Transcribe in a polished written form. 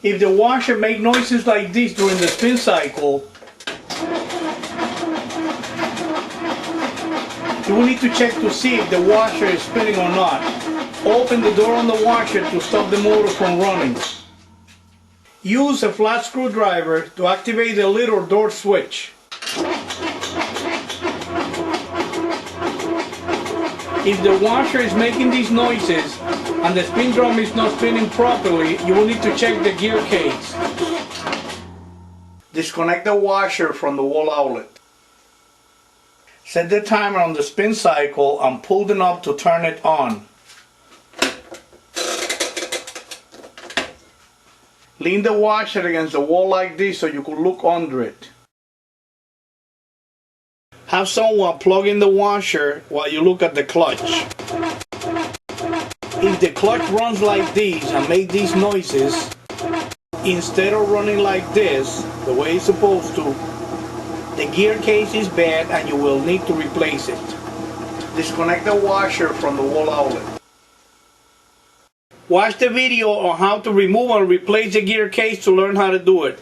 If the washer makes noises like this during the spin cycle, you will need to check to see if the washer is spinning or not. Open the door on the washer to stop the motor from running. Use a flat screwdriver to activate the lid or door switch. If the washer is making these noises and the spin drum is not spinning properly, you will need to check the gear case. Disconnect the washer from the wall outlet. Set the timer on the spin cycle and pull the knob to turn it on. Lean the washer against the wall like this so you can look under it. Have someone plug in the washer while you look at the clutch. If the clutch runs like this and makes these noises, instead of running like this, the way it's supposed to, the gear case is bad and you will need to replace it. Disconnect the washer from the wall outlet. Watch the video on how to remove and replace the gear case to learn how to do it.